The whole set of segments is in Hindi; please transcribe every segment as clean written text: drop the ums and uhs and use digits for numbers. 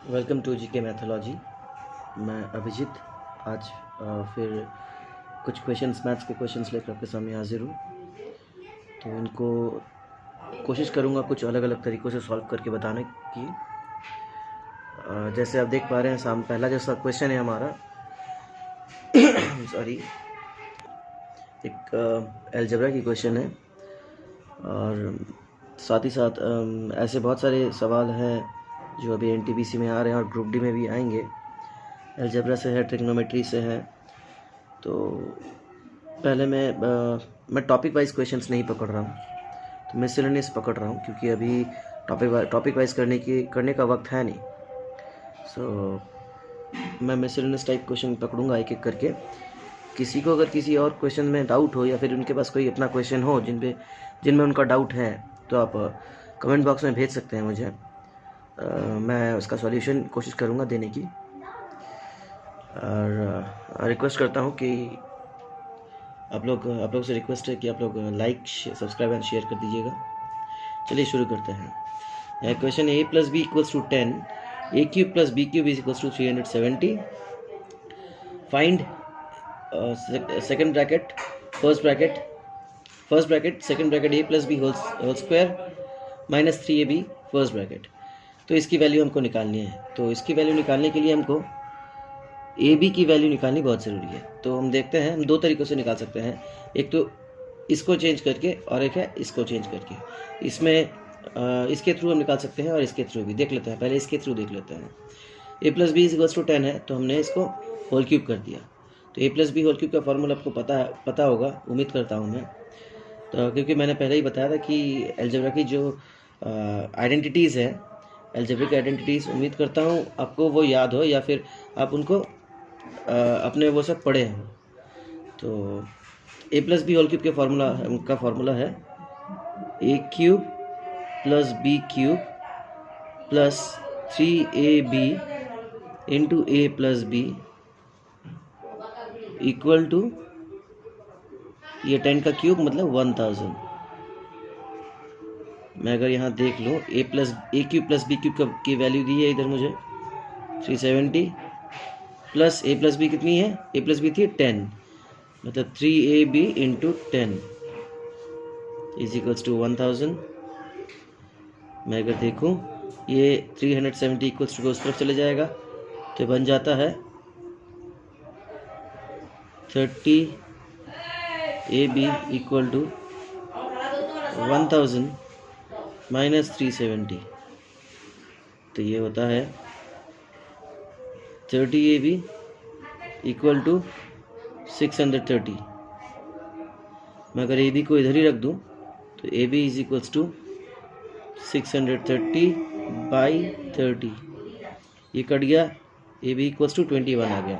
Welcome to GK mythology. मैं अभिजीत आज फिर कुछ क्वेश्चंस मैथ्स के क्वेश्चंस लेकर आपके सामने हाजिर हूँ। तो इनको कोशिश करूँगा कुछ अलग अलग तरीक़ों से सॉल्व करके बताने की। जैसे आप देख पा रहे हैं पहला जैसा क्वेश्चन है हमारा सॉरी एक अलजेब्रा की क्वेश्चन है और साथ ही साथ ऐसे बहुत सारे सवाल हैं जो अभी एनटीपीसी में आ रहे हैं और ग्रुप डी में भी आएंगे। अलजेब्रा से है, ट्रिग्नोमेट्री से है। तो पहले मैं टॉपिक वाइज क्वेश्चंस नहीं पकड़ रहा हूँ, तो मिसलेनियस पकड़ रहा हूँ क्योंकि अभी टॉपिक वाइज करने का वक्त है नहीं। सो मैं मिसलेनियस टाइप क्वेश्चन पकड़ूंगा एक एक करके। किसी को अगर किसी और क्वेश्चन में डाउट हो या फिर उनके पास कोई अपना क्वेश्चन हो जिनमें उनका डाउट है, तो आप कमेंट बॉक्स में भेज सकते हैं मुझे। मैं उसका सॉल्यूशन कोशिश करूँगा देने की। और रिक्वेस्ट करता हूँ कि आप लोग से रिक्वेस्ट है कि आप लोग लाइक, सब्सक्राइब एंड शेयर कर दीजिएगा। चलिए शुरू करते हैं। Question a + b = 10, a³ + b³ = 370। Find second bracket, first bracket, second bracket a + b whole square - 3ab first bracket. तो इसकी वैल्यू हमको निकालनी है। तो इसकी वैल्यू निकालने के लिए हमको ए बी की वैल्यू निकालनी बहुत ज़रूरी है। तो हम देखते हैं, हम दो तरीक़ों से निकाल सकते हैं। एक तो इसको चेंज करके और एक है इसको चेंज करके। इसमें इसके थ्रू हम निकाल सकते हैं और इसके थ्रू भी देख लेते हैं। पहले इसके थ्रू देख लेते हैं। a + b = 10 है, तो हमने इसको होल क्यूब कर दिया। तो a + b होल क्यूब का फॉर्मूला आपको पता होगा, उम्मीद करता हूँ मैं। तो क्योंकि मैंने पहले ही बताया था कि अलजेब्रा की जो आइडेंटिटीज़ है, अलजेब्रिक आइडेंटिटीज़, उम्मीद करता हूँ आपको वो याद हो या फिर आप उनको अपने वो सब पढ़े हैं। तो a + b होल क्यूब का फार्मूला है a³ + b³ + 3ab × a + b equal to, ये 10 का क्यूब मतलब 1000। मैं अगर यहाँ देख लूँ, a³ + b³ की वैल्यू दी है इधर मुझे 370 प्लस a + b कितनी है, a + b थी 10, मतलब 3ab × 10 = 1000। मैं अगर देखूं, ये 370 इक्वल्स टू उस तरफ चले जाएगा, तो बन जाता है 30ab = 1000 - 370। तो ये होता है 30ab = 630। मैं अगर ab को इधर ही रख दूं, तो ab = 630/30। ये कट गया, ab = 21 आ गया।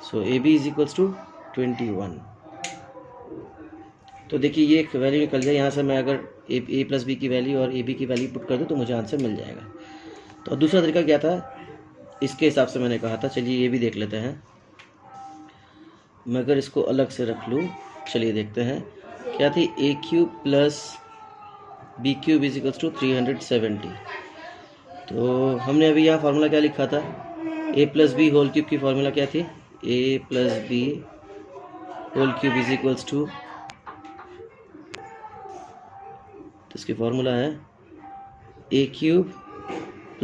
सो ab = 21। तो देखिए ये एक वैल्यू निकल गया। यहाँ से मैं अगर a + b की वैल्यू और ab की वैल्यू पुट कर दूँ तो मुझे आंसर मिल जाएगा। तो दूसरा तरीका क्या था, इसके हिसाब से मैंने कहा था। चलिए ये भी देख लेते हैं। मैं अगर इसको अलग से रख लूँ, चलिए देखते हैं क्या थी। a³ + b³ = 370। तो हमने अभी यहाँ फार्मूला क्या लिखा था, a + b होल क्यूब की फार्मूला क्या थी, a + b होल क्यूब = तो इसकी फार्मूला है a³ +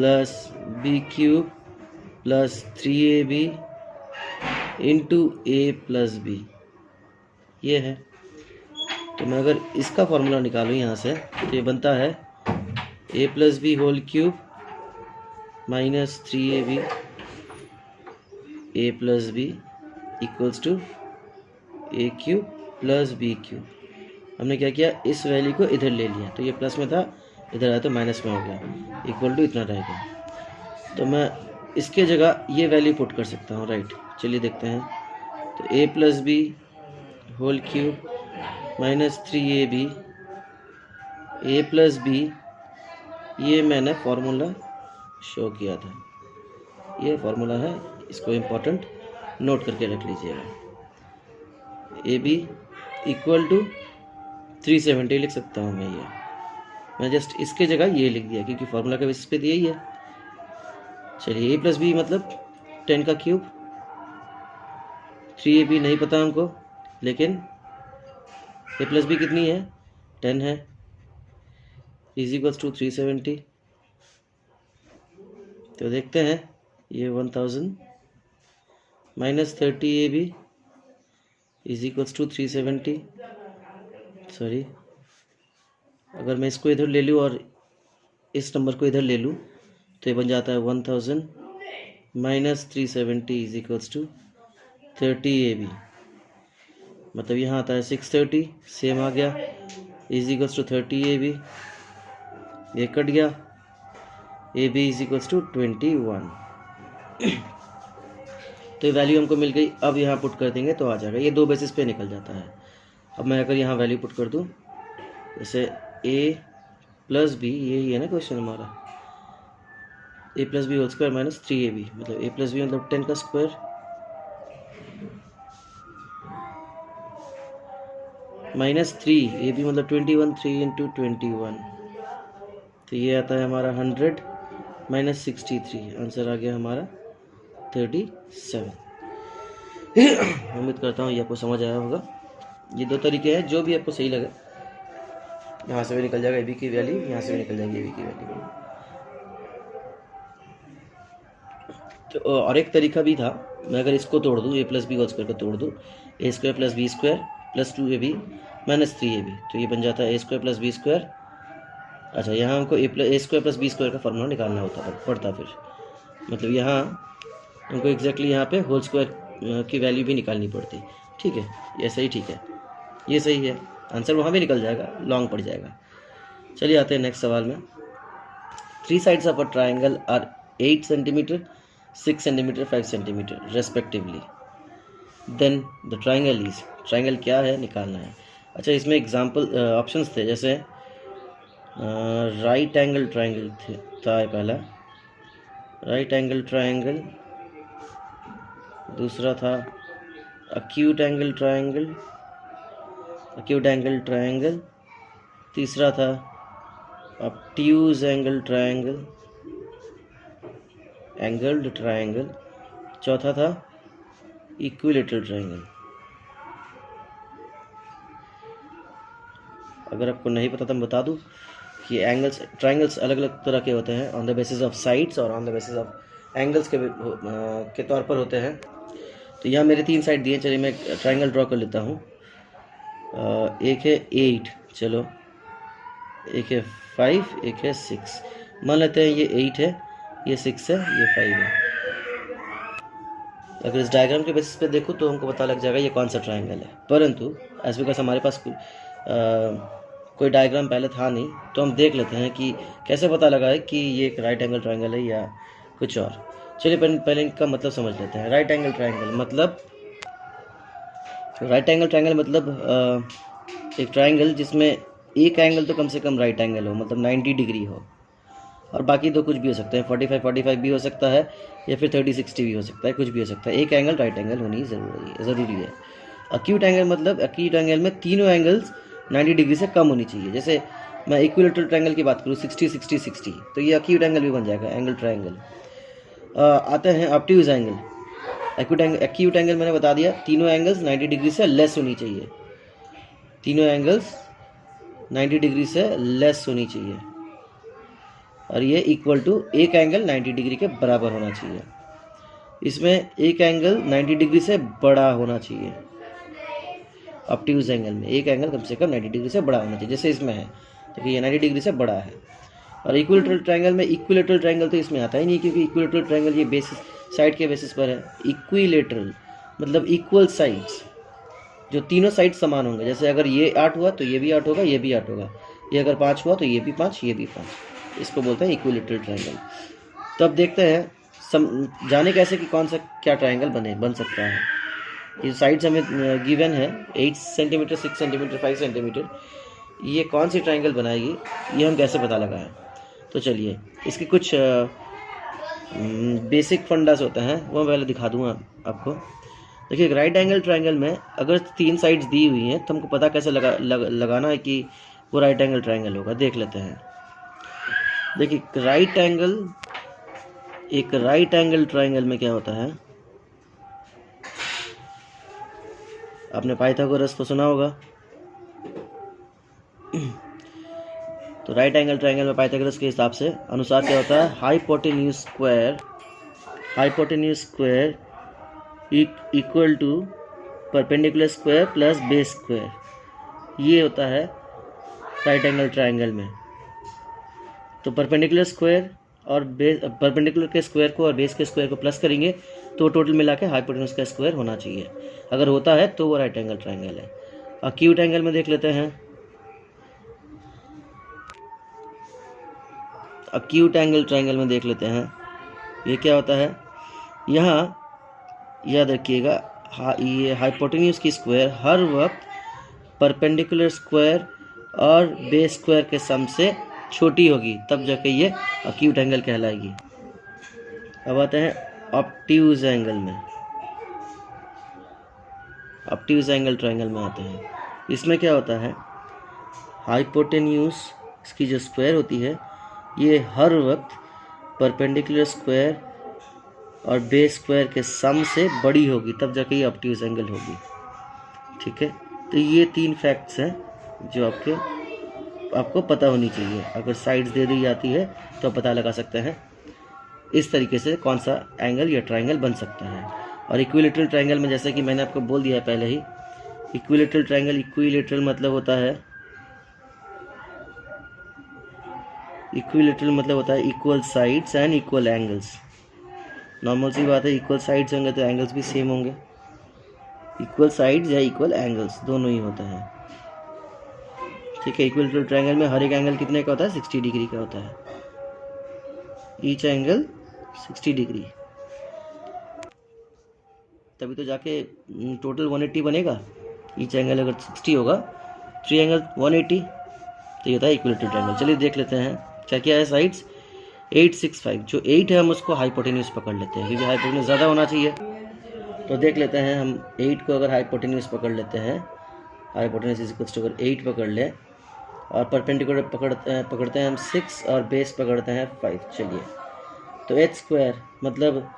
b³ + 3ab × a + b, ये है। तो मैं अगर इसका फार्मूला निकालूँ यहाँ से, तो ये बनता है a + b whole cube - 3ab a + b = a³ + b³। हमने क्या किया, इस वैल्यू को इधर ले लिया, तो ये प्लस में था, इधर आया तो माइनस में हो गया, इक्वल टू इतना रहेगा। तो मैं इसके जगह ये वैल्यू पुट कर सकता हूँ, राइट। चलिए देखते हैं। तो a + b whole cube - 3ab a + b, ये मैंने फार्मूला शो किया था, ये फार्मूला है, इसको इम्पोर्टेंट नोट करके रख लीजिएगा। ab = 370 लिख सकता हूँ मैं जस्ट इसके जगह ये लिख दिया क्योंकि फार्मूला का बेसिस पे यही है। चलिए a प्लस बी मतलब 10 का क्यूब, 3ab नहीं पता हमको, लेकिन a प्लस बी कितनी है 10 है, इज इक्वल्स टू 370। तो देखते हैं ये 1000 minus 30ab is equals to 370। Sorry, अगर मैं इसको इधर ले लूँ और इस नंबर को इधर ले लूँ तो ये बन जाता है 1000 minus 370 is equals to 30ab, मतलब यहाँ आता है 630, सेम आ गया, इज इक्वल्स टू 30ab, ये कट गया, ab इज इक्वल्स टू 21। तो ये वैल्यू हमको मिल गई। अब यहाँ पुट कर देंगे तो आ जाएगा, ये 2 बेसिस पे निकल जाता है। अब मैं अगर यहाँ वैल्यू पुट कर दूँ, जैसे a प्लस बी, यही है ना क्वेश्चन हमारा, a plus B whole square minus 3ab, मतलब a प्लस बी मतलब 10 का स्क्वायर माइनस 3, ए बी मतलब 21, 3 इंटू 21, तो ये आता है हमारा 100 माइनस 63, आंसर आ गया हमारा 37। उम्मीद करता हूँ ये आपको समझ आया होगा। ये 2 तरीके हैं, जो भी आपको सही लगे। यहाँ से भी निकल जाएगा ए बी की वैल्यू, यहाँ से भी निकल जाएगी ए बी की वैल्यू। तो और एक तरीका भी था, मैं अगर इसको तोड़ दूँ, A plus B whole square को तोड़ दूँ, A square plus B square plus 2ab minus 3ab, तो ये बन जाता है A square plus B square. अच्छा, यहाँ हमको A square plus B square का फॉर्मूला निकालना पड़ता, फिर मतलब यहाँ हमको एग्जैक्टली यहाँ पे होल स्क्वायर की वैल्यू भी निकालनी पड़ती। ठीक है, ये सही, ठीक है, ये सही है, आंसर वहाँ भी निकल जाएगा, लॉन्ग पड़ जाएगा। चलिए आते हैं नेक्स्ट सवाल में। 3 sides of a triangle are 8 centimetre, 6 centimetre, 5 centimetre respectively, then the triangle is, triangle क्या है निकालना है। अच्छा, इसमें एग्जाम्पल ऑप्शंस थे, जैसे राइट एंगल ट्राइंगल था पहला, राइट एंगल ट्राइंगल, दूसरा था acute angle triangle, acute angle triangle, तीसरा था obtuse angle triangle, angled triangle, चौथा था इक्विलेटरल ट्राइंगल। अगर आपको नहीं पता तो मैं बता दूं कि एंगल्स, ट्राइंगल्स अलग अलग तरह के होते हैं, on the basis of sides और on the basis of angles के तौर पर होते हैं। तो यहाँ मेरे 3 साइड दिए, चलिए मैं ट्राइंगल ड्रॉ कर लेता हूँ। एक है 8, चलो, एक है 5, एक है 6, मान लेते हैं ये 8 है, ये 6 है, ये 5 है। अगर इस डायग्राम के बेसिस पे देखो तो हमको पता लग जाएगा ये कौन सा ट्राइंगल है, परंतु एज बिकॉज हमारे पास कोई डायग्राम पहले था नहीं, तो हम देख लेते हैं कि कैसे पता लगा है कि ये एक राइट एंगल ट्राइंगल है या कुछ और। चलिए पहले इनका मतलब समझ लेते हैं। राइट एंगल ट्राइंगल मतलब, राइट एंगल ट्राइंगल मतलब एक ट्राइंगल जिसमें एक एंगल तो कम से कम राइट एंगल हो, मतलब 90 डिग्री हो, और बाकी तो कुछ भी हो सकते हैं, 45 भी हो सकता है, या फिर 30-60 भी हो सकता है, कुछ भी हो सकता है, एक एंगल राइट एंगल होनी ज़रूरी है। अक्यूट एंगल मतलब, अक्यूट एंगल में तीनों एंगल्स 90 डिग्री से कम होनी चाहिए। जैसे मैं इक्विलेटरल ट्राइंगल की बात करूँ 60-60-60, तो ये अक्यूट एंगल भी बन जाएगा, एंगल ट्राइंगल। आते हैं ऑब्ट्यूज एंगल। अक्यूट एंगल मैंने बता दिया, तीनों एंगल्स 90 डिग्री से लेस होनी चाहिए, तीनों एंगल्स 90 डिग्री से लेस होनी चाहिए, और ये इक्वल टू एक एंगल 90 डिग्री के बराबर होना चाहिए। इसमें एक एंगल 90 डिग्री से बड़ा होना चाहिए, ऑब्ट्यूज एंगल में एक एंगल कम से कम 90 डिग्री से बड़ा होना चाहिए, जैसे इसमें है, देखिए ये 90 डिग्री से बड़ा है। और इक्विलेटरल ट्राइंगल में, इक्विलेटरल ट्राइंगल तो इसमें आता ही नहीं, क्योंकि इक्विलेटरल ट्राइंगल ये बेसिस, साइड के बेसिस पर है। इक्विलेटरल मतलब इक्वल साइड्स, जो तीनों साइड समान होंगे, जैसे अगर ये 8 हुआ तो ये भी 8 होगा, ये भी 8 होगा, ये अगर 5 हुआ तो ये भी 5, ये भी 5, इसको बोलते हैं इक्विलेटरल ट्राइंगल। तो अब देखते हैं जाने कैसे कि कौन सा क्या ट्राइंगल बन सकता है। ये साइड्स हमें गिवन है 8 सेंटीमीटर, 6 सेंटीमीटर, 5 सेंटीमीटर, ये कौन सी ट्राइंगल बनाएगी ये हम कैसे पता लगाएं। तो चलिए इसके कुछ बेसिक फंडास होते हैं वो पहले दिखा दूँगा आपको। देखिए राइट एंगल ट्राइंगल में अगर 3 साइड्स दी हुई हैं तो हमको पता कैसे लगाना है कि वो राइट एंगल ट्राइंगल होगा। देख लेते हैं। देखिए राइट एंगल एक राइट एंगल ट्राइंगल में क्या होता है, आपने पाइथागोरस तो सुना होगा। तो राइट एंगल ट्राइंगल में पाइथागोरस के हिसाब से अनुसार क्या होता है, hypotenuse square equal to perpendicular square plus base square, ये होता है राइट एंगल ट्राइंगल में। तो परपेंडिकुलर स्क्वायर और बेस, परपेंडिकुलर के स्क्वायर को और बेस के स्क्वायर को प्लस करेंगे तो टोटल मिला के हाइपोटेन्यूज का स्क्वायर होना चाहिए। अगर होता है तो वो राइट एंगल ट्राइंगल है। अक्यूट एंगल में देख लेते हैं। अक्यूट एंगल ट्राइंगल में देख लेते हैं ये क्या होता है। यहाँ याद रखिएगा, ये हाइपोटेन्यूज की स्क्वायर हर वक्त परपेंडिकुलर स्क्वायर और बेस स्क्वायर के सम से छोटी होगी, तब जाके ये अक्यूट एंगल कहलाएगी। अब आते हैं ऑब्ट्यूज एंगल में। ऑब्ट्यूज एंगल ट्राइंगल में आते हैं। इसमें क्या होता है, हाइपोटेन्यूज इसकी जो स्क्वायर होती है ये हर वक्त परपेंडिकुलर स्क्वायर और बेस स्क्वायर के सम से बड़ी होगी, तब जाके ये ऑब्ट्यूज एंगल होगी। ठीक है, तो ये 3 फैक्ट्स हैं जो आपको पता होनी चाहिए। अगर साइड्स दे दी जाती है तो आप पता लगा सकते हैं इस तरीके से कौन सा एंगल या ट्राइंगल बन सकता है। और इक्विलेटरल ट्राइंगल में जैसे कि मैंने आपको बोल दिया है पहले ही, इक्विलेटरल ट्राइंगल, इक्विलेटरल मतलब होता है equal sides and equal angles. Normal सी बात है, इक्वल साइड्स होंगे तो एंगल्स भी सेम होंगे। इक्वल साइड्स या इक्वल एंगल्स दोनों ही होते हैं। ठीक है, इक्विलेटरल ट्रायंगल में हर एक एंगल कितने का होता है, 60 डिग्री का होता है। ईच एंगल 60 डिग्री, तभी तो जाके टोटल 180 बनेगा। ईच एंगल अगर 60 होगा, 3 एंगल 180, तो ये होता है इक्विलेटरल ट्रायंगल। चलिए देख लेते हैं क्या क्या है साइड्स। 8, 6, 5, जो 8 है हम उसको हाइपोटेन्यूज पकड़ लेते हैं क्योंकि हाइपोटेन्यूज ज़्यादा होना चाहिए। तो देख लेते हैं हम 8 को अगर हाइपोटेन्यूज पकड़ लेते हैं, हाइपोटेन्यूज इज इक्वल्स टू अगर 8 पकड़ ले और परपेंडिकुलर पकड़ते हैं हम 6 और बेस पकड़ते हैं 5। चलिए तो h स्क्वायर मतलब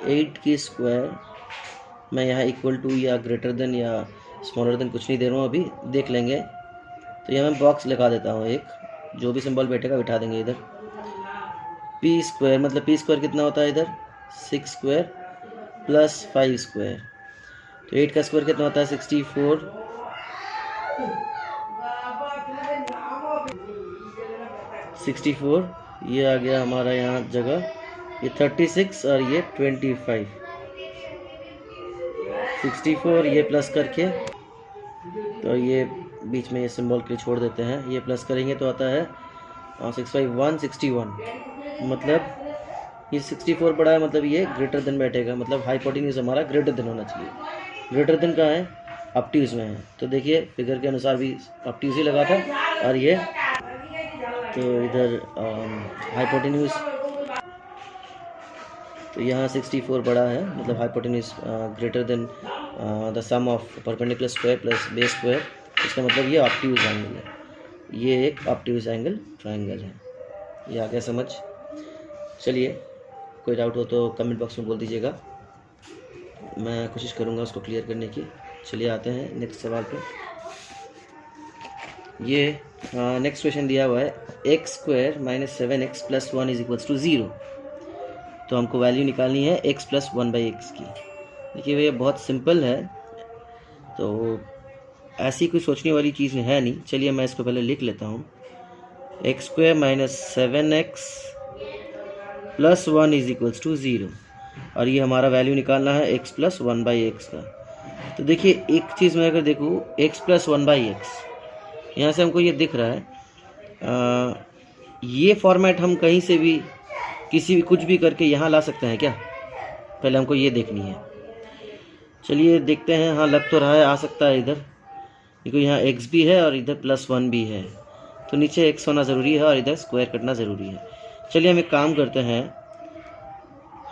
8 की स्क्वायर, मैं यहाँ इक्वल टू या ग्रेटर देन या स्मॉलर देन कुछ नहीं दे रहा हूँ, अभी देख लेंगे। तो यहाँ मैं बॉक्स लगा देता हूँ, एक जो भी सिंबल बैठेगा बिठा देंगे इधर। p स्क्वायर मतलब p स्क्वायर कितना होता है इधर, 6 स्क्वायर प्लस 5 स्क्वायर। तो 8 का स्क्वायर कितना होता है, 64। ये आ गया हमारा यहाँ जगह, ये 36 और ये 25। 64 ये प्लस करके, तो ये बीच में ये सिंबल के छोड़ देते हैं, ये प्लस करेंगे तो आता है 6, 5, 161। मतलब ये 64 बड़ा है, मतलब ये ग्रेटर देन बैठेगा, मतलब हाइपोटेन्यूज हमारा ग्रेटर देन होना चाहिए। ग्रेटर देन कहाँ है, ऑब्ट्यूज में है। तो देखिए फिगर के अनुसार भी ऑब्ट्यूज ही लगा था, और ये तो इधर हाइपोटेन्यूज, तो यहाँ 64 बड़ा है, मतलब hypotenuse greater than the sum of perpendicular square plus base square. इसका मतलब ये ऑब्ट्यूज एंगल है, ये एक ऑब्ट्यूज एंगल ट्रायंगल है। ये आ गया समझ। चलिए कोई डाउट हो तो कमेंट बॉक्स में बोल दीजिएगा, मैं कोशिश करूँगा उसको क्लियर करने की। चलिए आते हैं नेक्स्ट सवाल पे। ये नेक्स्ट क्वेश्चन दिया हुआ है, x square minus 7x plus 1 is equals to 0। तो हमको वैल्यू निकालनी है x प्लस 1/x की। देखिए भैया बहुत सिंपल है, तो ऐसी कोई सोचने वाली चीज़ है नहीं। चलिए मैं इसको पहले लिख लेता हूँ, x square minus 7x plus 1 is equals to 0, और ये हमारा वैल्यू निकालना है x प्लस 1/x का। तो देखिए एक चीज़ मैं अगर देखूँ, x प्लस 1/x, यहाँ से हमको ये दिख रहा है, ये फॉर्मेट हम कहीं से भी किसी भी कुछ भी करके यहाँ ला सकते हैं क्या, पहले हमको ये देखनी है। चलिए देखते हैं, हाँ लग तो रहा है आ सकता है इधर, क्योंकि यहाँ x भी है और इधर प्लस 1 भी है, तो नीचे x होना ज़रूरी है और इधर स्क्वायर कटना ज़रूरी है। चलिए हम एक काम करते हैं,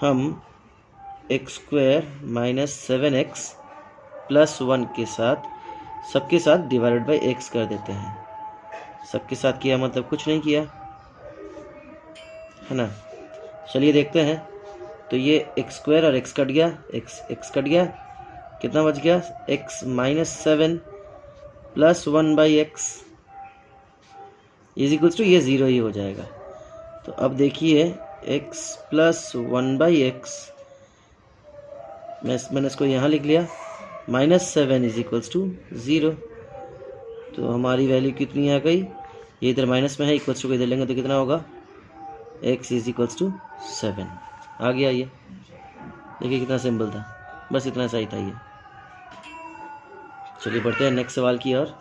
हम x square minus 7x plus 1 के साथ सबके साथ डिवाइडेड बाई x कर देते हैं। सबके साथ किया मतलब कुछ नहीं किया, है ना। चलिए देखते हैं। तो ये एक्स स्क्वायर और एक्स कट गया, एक्स कट गया, कितना बच गया, x -7 plus 1/x is equals to, ये 0 ही हो जाएगा। तो अब देखिए x प्लस 1/x, मैंने इसको यहाँ लिख लिया, -7 इज इक्वल्स टू 0। तो हमारी वैल्यू कितनी आ गई, ये इधर माइनस में है, इक्वल्स टू को इधर लेंगे तो कितना होगा, x इज इक्वल्स टू 7 आ गया। ये देखिए कितना सिंपल था, बस इतना सही था ये। चलिए बढ़ते हैं नेक्स्ट सवाल की ओर।